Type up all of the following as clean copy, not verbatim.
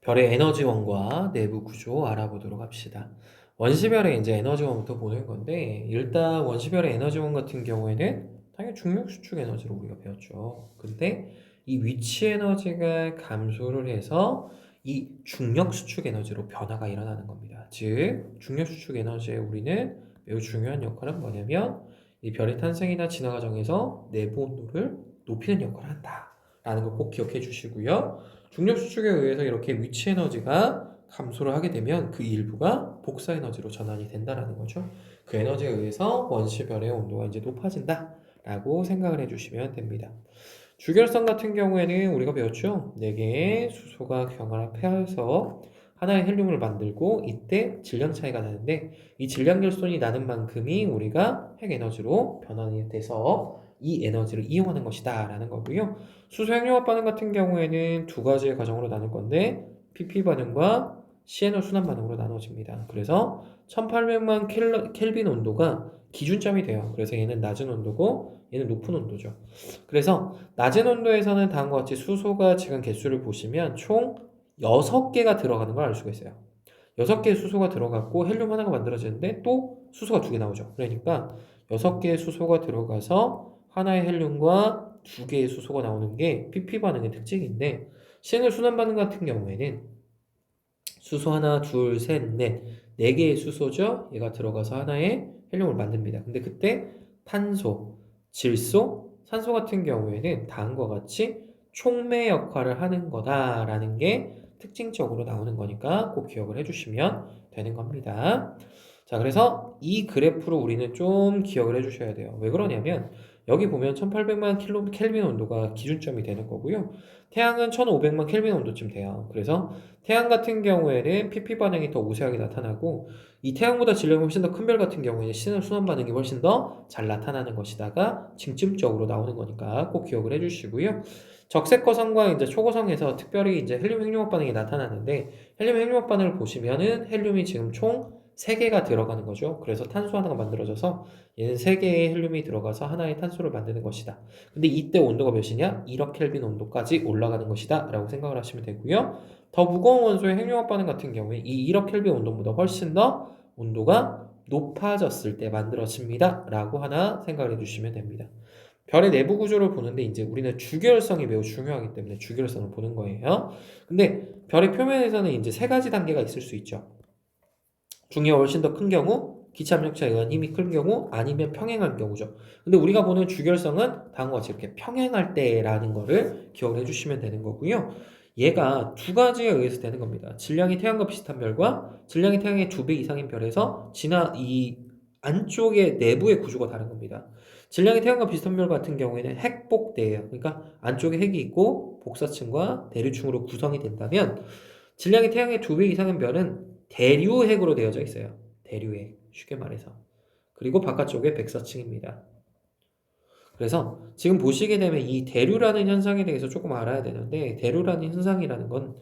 별의 에너지원과 내부 구조 알아보도록 합시다. 원시별의 이제 에너지원부터 보는 건데, 일단 원시별의 에너지원 같은 경우에는 당연히 중력 수축 에너지로 우리가 배웠죠. 근데 이 위치 에너지가 감소를 해서 이 중력 수축 에너지로 변화가 일어나는 겁니다. 즉, 중력 수축 에너지에 우리는 매우 중요한 역할은 뭐냐면 이 별의 탄생이나 진화 과정에서 내부 온도를 높이는 역할을 한다. 라는 걸 꼭 기억해 주시고요. 중력 수축에 의해서 이렇게 위치 에너지가 감소를 하게 되면 그 일부가 복사 에너지로 전환이 된다라는 거죠. 그 에너지에 의해서 원시별의 온도가 이제 높아진다라고 생각을 해주시면 됩니다. 주결성 같은 경우에는 우리가 배웠죠. 4개의 수소가 경합해서 하나의 헬륨을 만들고 이때 질량 차이가 나는데 이 질량 결손이 나는 만큼이 우리가 핵 에너지로 변환이 돼서 이 에너지를 이용하는 것이다 라는 거고요. 수소 핵융합 반응 같은 경우에는 두 가지의 과정으로 나눌 건데 PP 반응과 CNO 순환 반응으로 나눠집니다. 그래서 1800만 켈빈 온도가 기준점이 돼요. 그래서 얘는 낮은 온도고 얘는 높은 온도죠. 그래서 낮은 온도에서는 다음과 같이 수소가 지금 개수를 보시면 총 6개가 들어가는 걸 알 수가 있어요. 6개의 수소가 들어갔고 헬륨 하나가 만들어지는데 또 수소가 2개 나오죠. 그러니까 6개의 수소가 들어가서 하나의 헬륨과 2개의 수소가 나오는 게 PP 반응의 특징인데 CNL 순환 반응 같은 경우에는 수소 하나, 둘, 셋, 넷, 4개의 수소죠. 얘가 들어가서 하나의 헬륨을 만듭니다. 근데 그때 탄소, 질소, 산소 같은 경우에는 다음과 같이 촉매 역할을 하는 거다라는 게 특징적으로 나오는 거니까 꼭 기억을 해주시면 되는 겁니다. 자, 그래서 이 그래프로 우리는 좀 기억을 해주셔야 돼요. 왜 그러냐면 여기 보면 1800만 켈빈 온도가 기준점이 되는 거고요. 태양은 1500만 켈빈 온도쯤 돼요. 그래서 태양 같은 경우에는 PP 반응이 더 우세하게 나타나고 이 태양보다 질량이 훨씬 더 큰 별 같은 경우에는 신의 순환 반응이 훨씬 더 잘 나타나는 것이다가 징점적으로 나오는 거니까 꼭 기억을 해주시고요. 적색거성과 이제 초고성에서 특별히 이제 헬륨 핵융합 반응이 나타나는데 헬륨 핵융합 반응을 보시면은 헬륨이 지금 총 3개가 들어가는 거죠. 그래서 탄소 하나가 만들어져서 얘는 3개의 헬륨이 들어가서 하나의 탄소를 만드는 것이다. 근데 이때 온도가 몇이냐? 1억 켈빈 온도까지 올라가는 것이다 라고 생각을 하시면 되고요. 더 무거운 원소의 핵융합 반응 같은 경우에 이 1억 켈빈 온도보다 훨씬 더 온도가 높아졌을 때 만들어집니다 라고 하나 생각을 해주시면 됩니다. 별의 내부 구조를 보는데 이제 우리는 주결성이 매우 중요하기 때문에 주결성을 보는 거예요. 근데 별의 표면에서는 이제 3가지 단계가 있을 수 있죠. 중력이 훨씬 더 큰 경우, 기체 압력차에 의한 힘이 큰 경우, 아니면 평행할 경우죠. 근데 우리가 보는 주결성은 다음과 같이 이렇게 평행할 때라는 거를 기억을 해주시면 되는 거고요. 얘가 2가지에 의해서 되는 겁니다. 질량이 태양과 비슷한 별과 질량이 태양의 2배 이상인 별에서 이 안쪽의 내부의 구조가 다른 겁니다. 질량이 태양과 비슷한 별 같은 경우에는 핵복대예요. 그러니까 안쪽에 핵이 있고 복사층과 대류층으로 구성이 된다면 질량이 태양의 2배 이상인 별은 대류핵으로 되어져 있어요. 대류핵. 쉽게 말해서. 그리고 바깥쪽에 백사층입니다. 그래서 지금 보시게 되면 이 대류라는 현상에 대해서 조금 알아야 되는데 대류라는 현상이라는 건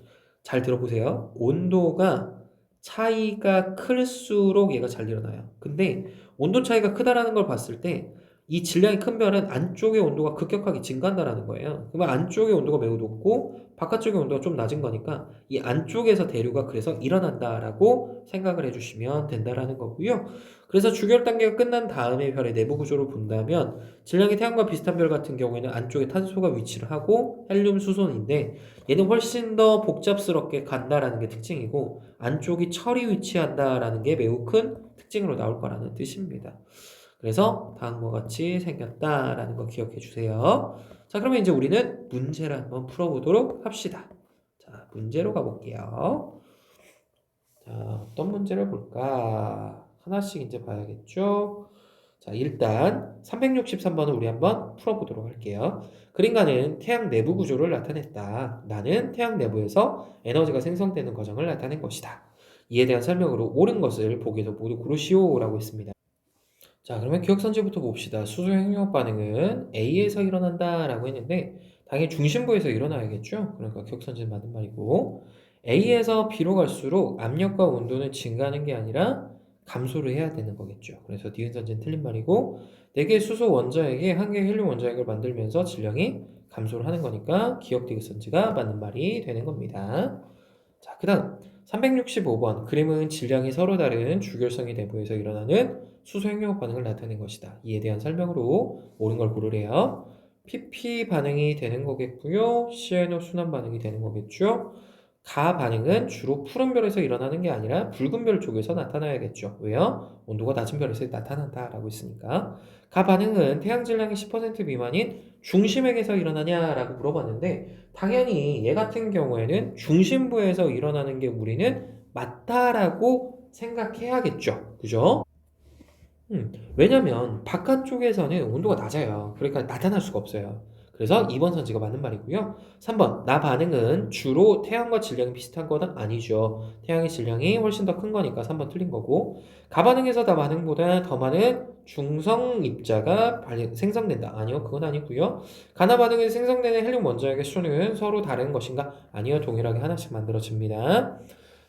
잘 들어보세요. 온도가 차이가 클수록 얘가 잘 일어나요. 근데 온도 차이가 크다라는 걸 봤을 때 이 질량이 큰 별은 안쪽의 온도가 급격하게 증가한다라는 거예요. 그러면 안쪽의 온도가 매우 높고 바깥쪽의 온도가 좀 낮은 거니까 이 안쪽에서 대류가 그래서 일어난다라고 생각을 해주시면 된다라는 거고요. 그래서 주결 단계가 끝난 다음에 별의 내부 구조를 본다면 질량이 태양과 비슷한 별 같은 경우에는 안쪽에 탄소가 위치를 하고 헬륨 수소인데 얘는 훨씬 더 복잡스럽게 간다라는 게 특징이고 안쪽이 철이 위치한다라는 게 매우 큰 특징으로 나올 거라는 뜻입니다. 그래서 다음과 같이 생겼다라는 거 기억해 주세요. 자, 그러면 이제 우리는 문제를 한번 풀어보도록 합시다. 자, 문제로 가볼게요. 자, 어떤 문제를 볼까? 하나씩 이제 봐야겠죠? 자, 일단 363번을 우리 한번 풀어보도록 할게요. 그림과는 태양 내부 구조를 나타냈다. 나는 태양 내부에서 에너지가 생성되는 과정을 나타낸 것이다. 이에 대한 설명으로 옳은 것을 보기에서 모두 고르시오라고 했습니다. 자, 그러면 기억선지부터 봅시다. 수소 핵융합 반응은 A에서 일어난다라고 했는데 당연히 중심부에서 일어나야겠죠? 그러니까 기억선지는 맞는 말이고 A에서 B로 갈수록 압력과 온도는 증가하는 게 아니라 감소를 해야 되는 거겠죠. 그래서 디귿선지는 틀린 말이고 4개의 수소 원자에게 1개의 헬륨 원자핵을 만들면서 질량이 감소를 하는 거니까 기억 디귿선지가 맞는 말이 되는 겁니다. 자, 그 다음 365번 그림은 질량이 서로 다른 주결성의 내부에서 일어나는 수소 핵융합 반응을 나타낸 것이다. 이에 대한 설명으로 옳은 걸 고르래요. PP 반응이 되는 거겠고요. CNO 순환 반응이 되는 거겠죠. 가 반응은 주로 푸른 별에서 일어나는 게 아니라 붉은 별 쪽에서 나타나야겠죠. 왜요? 온도가 낮은 별에서 나타난다라고 했으니까. 가 반응은 태양 질량이 10% 미만인 중심액에서 일어나냐라고 물어봤는데 당연히 얘 같은 경우에는 중심부에서 일어나는 게 우리는 맞다라고 생각해야겠죠. 그죠? 왜냐면 바깥쪽에서는 온도가 낮아요. 그러니까 나타날 수가 없어요. 그래서 2번 선지가 맞는 말이고요. 3번 나 반응은 주로 태양과 질량이 비슷한 건 아니죠. 태양의 질량이 훨씬 더 큰 거니까 3번 틀린 거고 가 반응에서 나 반응보다 더 많은 중성 입자가 생성된다. 아니요, 그건 아니고요. 가나 반응에서 생성되는 헬륨 원자핵의 수는 서로 다른 것인가? 아니요, 동일하게 하나씩 만들어집니다.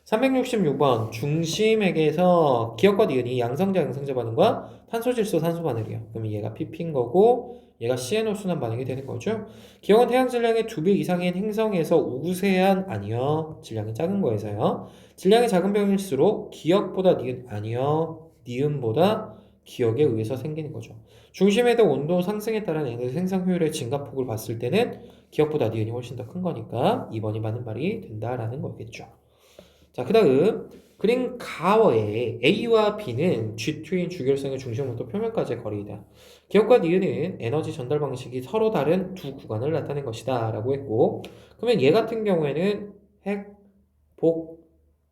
366번 중심액에서 기억과 니은이 양성자 양성자 반응과 탄소질소 산소 반응이에요. 그럼 얘가 pp인 거고 얘가 CNO 순환 반응이 되는 거죠. 기억은 태양 질량의 2배 이상인 행성에서 우세한 아니요. 질량이 작은 거에서요. 질량이 작은 병일수록 기억보다 니은 아니요. 니은보다 기억에 의해서 생기는 거죠. 중심에 대한 온도 상승에 따른 에너지 생성 효율의 증가폭을 봤을 때는 기억보다 니은이 훨씬 더 큰 거니까 2번이 맞는 말이 된다라는 거겠죠. 자, 그 다음 그림 가워의 A와 B는 G2인 주결성의 중심부터 표면까지의 거리이다. 기억과 니은은 에너지 전달 방식이 서로 다른 두 구간을 나타낸 것이다 라고 했고 그러면 얘 같은 경우에는 핵, 복,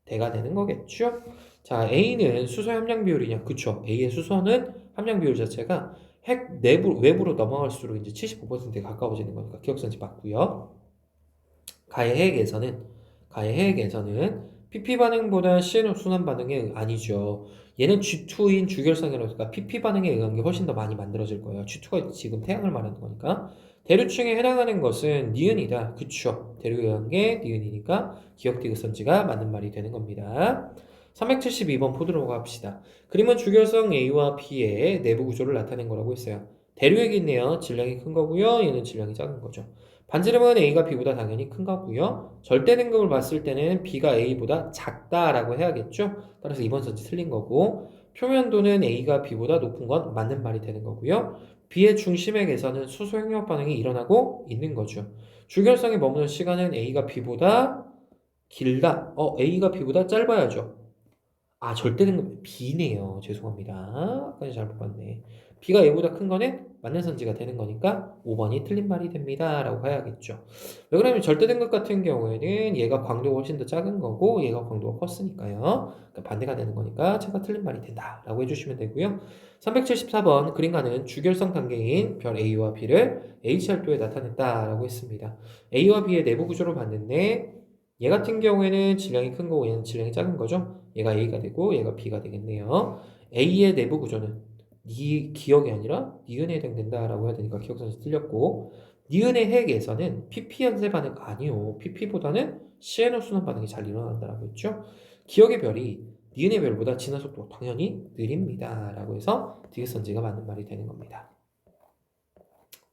대가 되는 거겠죠? 자, A는 수소 함량 비율이냐? 그쵸. A의 수소는 함량 비율 자체가 핵 내부, 외부로 넘어갈수록 이제 75%에 가까워지는 거니까 기억선지 맞고요. 가의 해액에서는 PP 반응보다 CNO 순환 반응이 아니죠. 얘는 G2인 주결성이라니까 PP 반응에 의한 게 훨씬 더 많이 만들어질 거예요. G2가 지금 태양을 말하는 거니까. 대류층에 해당하는 것은 니은이다. 그쵸. 대류에 의한 게 니은이니까 기억 디귿선지가 맞는 말이 되는 겁니다. 372번 포드로 갑시다. 그림은 주결성 A와 B의 내부 구조를 나타낸 거라고 했어요. 대류액이 있네요. 질량이 큰 거고요. 얘는 질량이 작은 거죠. 반지름은 A가 B보다 당연히 큰 거고요. 절대 등급을 봤을 때는 B가 A보다 작다라고 해야겠죠. 따라서 이번 선지 틀린 거고 표면도는 A가 B보다 높은 건 맞는 말이 되는 거고요. B의 중심액에서는 수소 핵융합 반응이 일어나고 있는 거죠. 주결성에 머무는 시간은 A가 B보다 길다. A가 B보다 짧아야죠. 아, 절대 등급 B네요. 죄송합니다. 아까 잘못 봤네. B가 A보다 큰 거는 맞는 선지가 되는 거니까 5번이 틀린 말이 됩니다. 라고 해야겠죠. 왜 그러냐면 절대 등급 같은 경우에는 얘가 광도가 훨씬 더 작은 거고 얘가 광도가 컸으니까요. 그러니까 반대가 되는 거니까 제가 틀린 말이 된다. 라고 해주시면 되고요. 374번 그림과는 주결성 단계인 별 A와 B를 HR도에 나타냈다. 라고 했습니다. A와 B의 내부 구조를 봤는데 얘 같은 경우에는 질량이 큰 거고 얘는 질량이 작은 거죠. 얘가 A가 되고 얘가 B가 되겠네요. A의 내부 구조는 니 기억이 아니라 니은에 해당된다라고 해야 되니까 기억선에서 틀렸고 니은의 핵에서는 PP 연쇄 반응 아니요. PP보다는 CNO 순환 반응이 잘 일어난다라고 했죠. 기억의 별이 니은의 별보다 진화 속도가 당연히 느립니다라고 해서 디귿선지가 맞는 말이 되는 겁니다.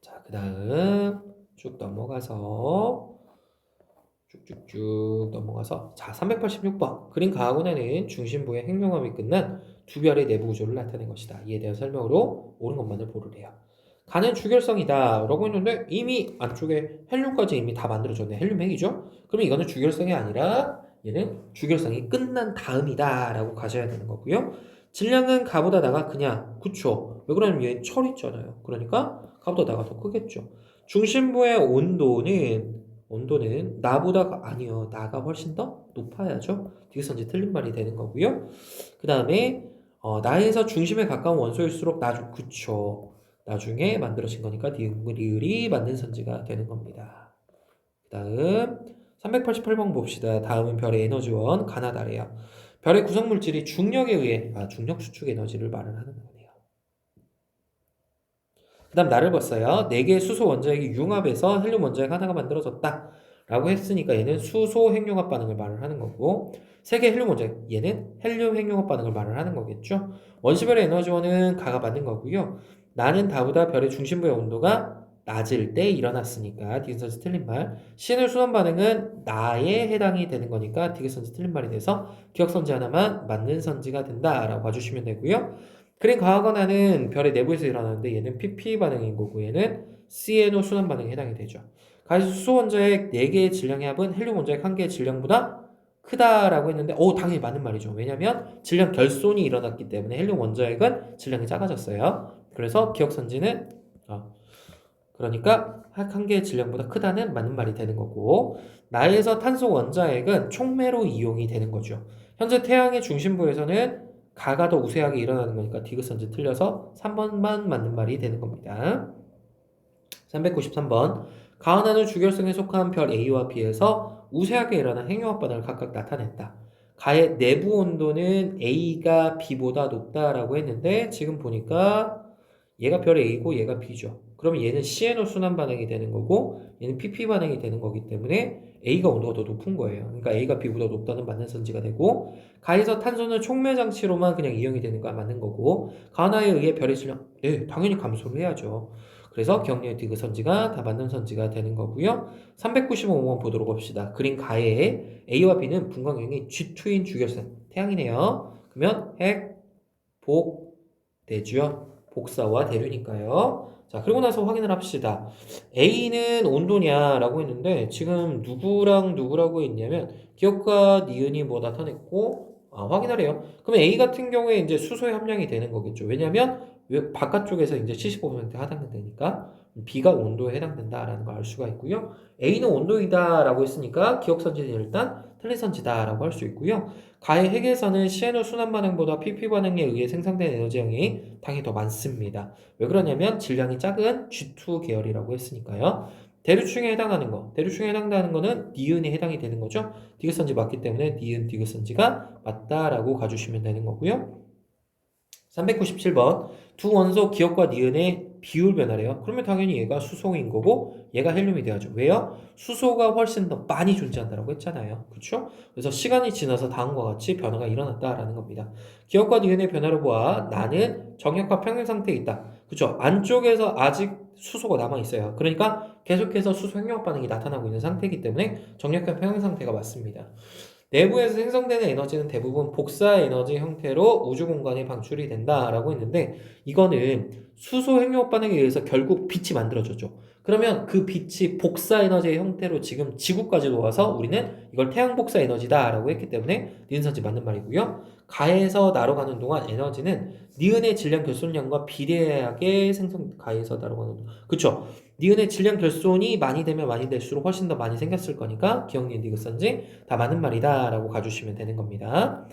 자, 그 다음 쭉 넘어가서 쭉쭉쭉 넘어가서 자 386번 그림 가하고나는 중심부의 핵융합이 끝난 두 별의 내부 구조를 나타낸 것이다. 이에 대한 설명으로 옳은 것만을 고르래요. 가는 주결성이다 라고 했는데 이미 안쪽에 헬륨까지 이미 다 만들어졌네. 헬륨 핵이죠. 그러면 이거는 주결성이 아니라 얘는 주결성이 끝난 다음이다 라고 가져야 되는 거고요. 질량은 가보다 나가 그냥 그쵸. 왜 그러냐면 얘 철 있잖아요. 그러니까 가보다 나가 더 크겠죠. 중심부의 온도는 나보다 아니요. 나가 훨씬 더 높아야죠. 디귿선지 틀린 말이 되는 거고요. 그 다음에 나에서 중심에 가까운 원소일수록 그쵸. 나중에 만들어진 거니까 리을이 맞는 선지가 되는 겁니다. 그 다음 388번 봅시다. 다음은 별의 에너지원 가나다래요. 별의 구성물질이 중력에 의해 중력 수축 에너지를 말을 하는 거네요. 그 다음 나를 봤어요. 4개의 수소 원자핵이 융합해서 헬륨 원자핵 하나가 만들어졌다. 라고 했으니까 얘는 수소 핵융합 반응을 말을 하는 거고 3개 헬륨 원자핵 얘는 헬륨 핵융합 반응을 말을 하는 거겠죠. 원시별의 에너지원은 가가 맞는 거고요. 나는 다보다 별의 중심부의 온도가 낮을 때 일어났으니까 디귿선지 틀린 말. CNO 순환 반응은 나에 해당이 되는 거니까 디귿선지 틀린 말이 돼서 기억선지 하나만 맞는 선지가 된다라고 봐주시면 되고요. 그린 가하거나는 별의 내부에서 일어나는데 얘는 PP 반응인 거고 얘는 CNO 순환 반응에 해당이 되죠. 가에서 수소 원자핵 4개의 질량의 합은 헬륨 원자핵 1개의 질량보다 크다라고 했는데 당연히 맞는 말이죠. 왜냐면 질량 결손이 일어났기 때문에 헬륨 원자핵은 질량이 작아졌어요. 그래서 기억선지는 그러니까 한 개의 질량보다 크다는 맞는 말이 되는 거고 나에서 탄소 원자핵은 촉매로 이용이 되는 거죠. 현재 태양의 중심부에서는 가가 더 우세하게 일어나는 거니까 디귿선지 틀려서 3번만 맞는 말이 되는 겁니다. 393번 가하나는 주결성에 속한 별 A와 B에서 우세하게 일어난 핵융합 반응을 각각 나타냈다. 가의 내부 온도는 A가 B보다 높다라고 했는데 지금 보니까 얘가 별 A고 얘가 B죠. 그러면 얘는 CNO 순환 반응이 되는 거고 얘는 PP 반응이 되는 거기 때문에 A가 온도가 더 높은 거예요. 그러니까 A가 B보다 높다는 맞는 선지가 되고 가에서 탄소는 촉매 장치로만 그냥 이용이 되는 거 맞는 거고 가하나에 의해 별의 질량 당연히 감소를 해야죠. 그래서 기억력 디귿선지가 다 맞는 선지가 되는 거고요. 395번 보도록 합시다. 그린 가해에 A와 B는 분광형이 G2인 주결선 태양이네요. 그러면 핵, 복, 대죠. 복사와 대류니까요. 자, 그리고 나서 확인을 합시다. A는 온도냐라고 했는데 지금 누구랑 누구라고 했냐면 기억과 니은이 뭐 나타냈고 확인하래요. 그러면 A 같은 경우에 이제 수소의 함량이 되는 거겠죠. 왜냐면 바깥쪽에서 이제 75% 해당된다니까 B가 온도에 해당된다라는 걸 알 수가 있고요. A는 온도이다라고 했으니까 기억선지는 일단 틀린 선지다라고 할 수 있고요. 가의 핵에서는 CNO 순환 반응보다 PP 반응에 의해 생성된 에너지량이 당연히 더 많습니다. 왜 그러냐면 질량이 작은 G2 계열이라고 했으니까요. 대류층에 해당하는 거, 대류층에 해당하는 거는 니은에 해당이 되는 거죠. 디귿선지 맞기 때문에 니은 디귿선지가 맞다라고 가주시면 되는 거고요. 397번 두 원소 기억과 니은의 비율 변화래요. 그러면 당연히 얘가 수소인 거고 얘가 헬륨이 돼야죠. 왜요? 수소가 훨씬 더 많이 존재한다고 했잖아요. 그렇죠? 그래서 시간이 지나서 다음과 같이 변화가 일어났다라는 겁니다. 기억과 니은의 변화를 보아 나는 정역과 평행 상태에 있다. 그렇죠? 안쪽에서 아직 수소가 남아 있어요. 그러니까 계속해서 수소 핵융합 반응이 나타나고 있는 상태이기 때문에 정역과 평행 상태가 맞습니다. 내부에서 생성되는 에너지는 대부분 복사 에너지 형태로 우주 공간에 방출이 된다라고 했는데 이거는 수소 핵융합 반응에 의해서 결국 빛이 만들어졌죠. 그러면 그 빛이 복사 에너지의 형태로 지금 지구까지도 와서 우리는 이걸 태양 복사 에너지다라고 했기 때문에 니은선지 맞는 말이고요. 가에서 나로 가는 동안 에너지는 니은의 질량 결손량과 비례하게 가에서 나로 가는 동안 그쵸? 니은의 질량 결손이 많이 되면 많이 될수록 훨씬 더 많이 생겼을 거니까 기억 니은 디귿선지 다 맞는 말이다 라고 가주시면 되는 겁니다.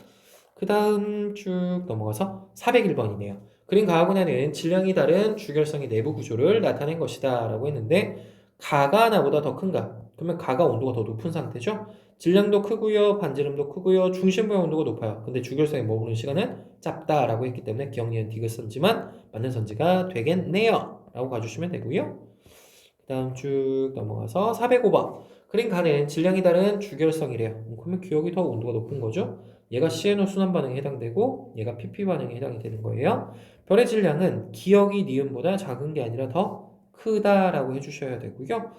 그 다음 쭉 넘어가서 401번이네요. 그린 가하군에는 질량이 다른 주결성의 내부 구조를 나타낸 것이다 라고 했는데 가가 나보다 더 큰가? 그러면 가가 온도가 더 높은 상태죠? 질량도 크고요, 반지름도 크고요, 중심부의 온도가 높아요. 근데 주결성에 머무는 시간은 짧다라고 했기 때문에 기억 니은 디귿선지만 맞는 선지가 되겠네요 라고 가주시면 되고요. 그 다음 쭉 넘어가서 405번 그린 가는 질량이 다른 주결성이래요. 그러면 기억이 더 온도가 높은 거죠. 얘가 CNO 순환 반응에 해당되고 얘가 PP 반응에 해당이 되는 거예요. 별의 질량은 기억이 니은보다 작은 게 아니라 더 크다라고 해주셔야 되고요.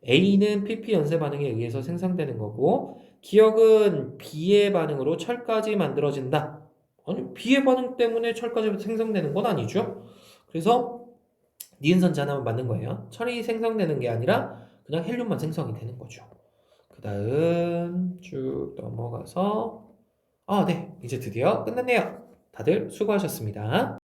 A는 PP 연쇄 반응에 의해서 생성되는 거고 기억은 B의 반응으로 철까지 만들어진다. 아니 B의 반응 때문에 철까지 생성되는 건 아니죠. 그래서 니은선지 하나만 맞는 거예요. 철이 생성되는 게 아니라 그냥 헬륨만 생성이 되는 거죠. 그 다음 쭉 넘어가서 네, 이제 드디어 끝났네요. 다들 수고하셨습니다.